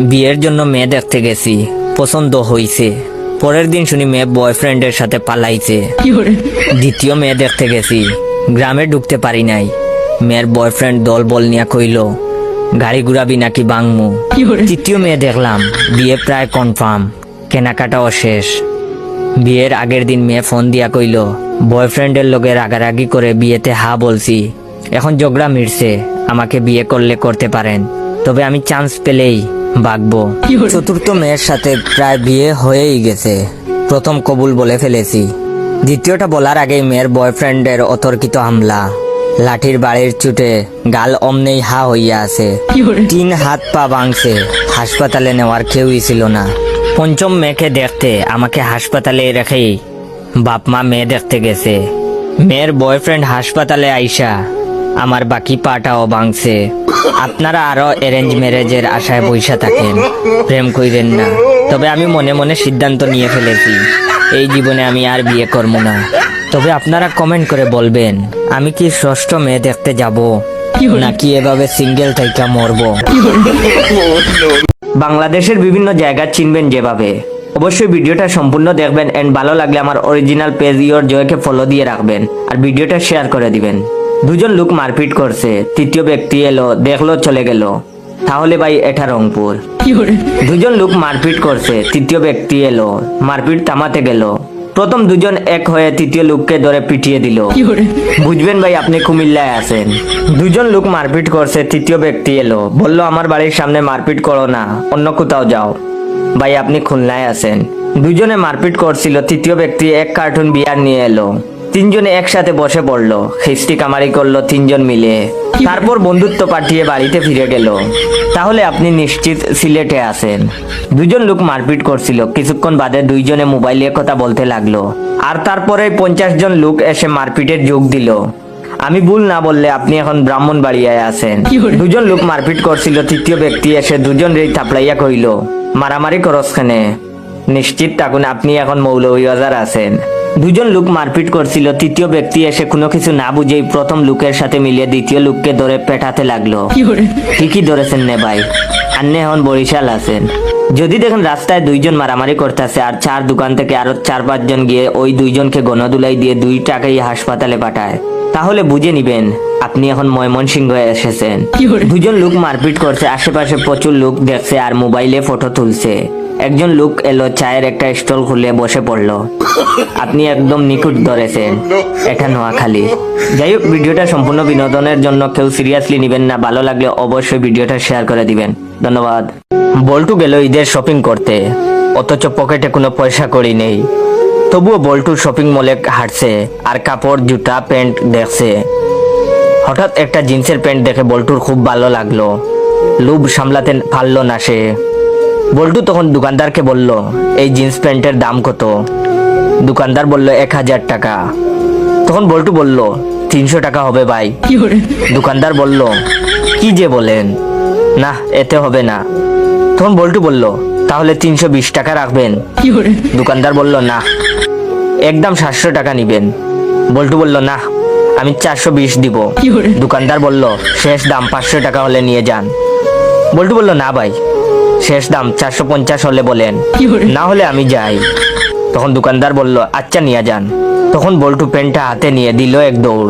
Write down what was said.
বিয়ের জন্য মেয়ে দেখতে গেছি, পছন্দ হইছে। পরের দিন শুনি মেয়ে বয়ফ্রেন্ডের সাথে পালাইছে। দ্বিতীয় মেয়ে দেখতে গেছি, গ্রামে ঢুকতে পারি নাই। মেয়ের বয়ফ্রেন্ড দল বল নিয়া কইল গাড়ি ঘুরাবি নাকি বাংমু। তৃতীয় মেয়ে দেখলাম, বিয়ে প্রায় কনফার্ম, কেনাকাটাও শেষ। বিয়ের আগের দিন মেয়ে ফোন দিয়া কইল বয়ফ্রেন্ডের লগে রাগারাগি করে বিয়েতে হা বলছি, এখন ঝগড়া মিটছে, আমাকে বিয়ে করলে করতে পারেন, তবে আমি চান্স পেলেই বাগবো। চতুর্থ মেয়ের সাথে প্রায় বিয়ে হয়েই গেছে, প্রথম কবুল বলে ফেলেছি। দ্বিতীয়টা বলার আগেই মেয়ের বয়ফ্রেন্ডের অতর্কিত হামলা, লাঠির বাড়ির চুটে গাল অমনেই হা হইয়া আছে, 3 হাত পা ভাঙছে, হাসপাতালে নেওয়ার কেউই ছিল না। পঞ্চম মেয়েকে দেখতে আমাকে হাসপাতালে রেখেই বাপ মা মেয়ে দেখতে গেছে। মেয়ের বয়ফ্রেন্ড হাসপাতালে আইসা আমার বাকি পাটাও ভাঙছে। আপনারা আরো অ্যারেঞ্জ ম্যারেজের আশায় বইসা থাকেন, প্রেম কইরেন না। তবে আমি মনে মনে সিদ্ধান্ত নিয়ে ফেলেছি, এই জীবনে আমি আর বিয়ে করব না। তবে আপনারা কমেন্ট করে বলবেন আমি কি ষষ্ঠ মেয়ে দেখতে যাব নাকি এভাবে সিঙ্গেল থাইকা মরবো। বাংলাদেশের বিভিন্ন জায়গা চিনবেন যেভাবে, অবশ্যই ভিডিওটা সম্পূর্ণ দেখবেন এন্ড ভালো লাগলে আমার অরিজিনাল পেজ ইওর জয়কে ফলো দিয়ে রাখবেন আর ভিডিওটা শেয়ার করে দিবেন। দুজন লোক মারপিট করছে, তৃতীয় ব্যক্তি এলো, দেখলো, চলে গেল, তাহলে ভাই এটা রংপুর। দুজন লোক মারপিট করছে, তৃতীয় ব্যক্তি এলো, মারপিট থামাতে গেল, প্রথম দুজন এক হয়ে তৃতীয় লোককে ধরে পিটিয়ে দিল, বুঝবেন ভাই আপনি কুমিল্লায় আছেন। দুজন লোক মারপিট করছে, তৃতীয় ব্যক্তি এলো, বলল আমার বাড়ির সামনে মারপিট করো না, অন্য কোথাও যাও, ভাই আপনি খুলনায় আছেন। দুজনে মারপিট করছিল, তৃতীয় ব্যক্তি এক কার্টুন বিয়ার নিয়ে এলো, তিনজনে একসাথে বসে পড়লো, খিস্তি কামারি করলো তিনজন মিলে, তারপর বন্ধুত্ব পাঠিয়ে বাড়িতে ফিরে গেল, তাহলে আপনি নিশ্চিত সিলেটে আছেন। দুজন লোক মারপিট করছিল, কিছুক্ষণ বাদে দুইজনে মোবাইলে কথা বলতে লাগলো, আর তারপরে 50 জন লোক এসে মারপিটের যোগ দিল। আমি ভুল না বললে আপনি এখন ব্রাহ্মণবাড়িয়ায় আছেন। দুজন লোক মারপিট করছিল, তৃতীয় ব্যক্তি এসে দুজন রেই থাপড়াইয়া কইল মারামারি করসখানে, নিশ্চিত থাকুন আপনি এখন মৌলভীবাজার আছেন। দুজন লোক মারপিট করছিল, তৃতীয় ব্যক্তি এসে কোনো কিছু না বুঝেই প্রথম লোকের সাথে মিলিয়ে দ্বিতীয় লোককে ধরে পেটাতে লাগলো। ঠিকই ধরেছেন নে ভাই, আন্নে এখন বরিশাল আছেন। যদি দেখেন রাস্তায় দুইজন মারামারি করতেছে আর 4 দোকান থেকে আরো 4-5 জন গিয়ে ওই দুইজনকে গণদুলাই দিয়ে 2 টাকাই হাসপাতালে পাঠায়, তাহলে বুঝে নিবেন আপনি এখন ময়মনসিংহ এসেছেন। দুজন লোক মারপিট করছে, আশেপাশে প্রচুর লোক দেখছে আর মোবাইলে ফটো তুলছে। একজন লোক এলো, চায়ের একটা স্টল খুলে বসে পড়লো, আপনি একদম নিখুঁত ধরেছেন, এটা নোয়াখালী। যাই হোক, ভিডিওটা সম্পূর্ণ বিনোদনের জন্য, কেউ সিরিয়াসলি নিবেন না, ভালো লাগলে অবশ্যই ভিডিওটা শেয়ার করে দিবেন। ধন্যবাদ। বল্টু গেল ঈদের শপিং করতে, অথচ পকেটে কোনো পয়সা কড়ি নেই, তবুও বল্টু শপিং মলে হাঁটছে আর কাপড় জুতা প্যান্ট দেখছে। হঠাৎ একটা জিন্সের প্যান্ট দেখে বল্টুর খুব ভালো লাগলো, লোভ সামলাতে পারলো না সে। বল্টু তখন দোকানদারকে বলল এই জিন্স প্যান্টের দাম কত? দোকানদার বলল 1000 টাকা। তখন বল্টু বলল 300 টাকা হবে ভাই। দোকানদার বলল কি যে বলেন, না এতে হবে না। তখন বল্টু বলল তাহলে 320 টাকা রাখবেন? দোকানদার বলল না, একদম 700 টাকা নিবেন। বল্টু বলল না, আমি 420 দিব। দোকানদার বলল শেষ দাম 500 টাকা হলে নিয়ে যান। বল্টু বলল না ভাই, শেষ দাম 450 হলে বলেন, না হলে আমি যাই। তখন দোকানদার বলল আচ্ছা নিয়ে যান। তখন বল্টু প্যান্টটা হাতে নিয়ে দিল এক দৌড়।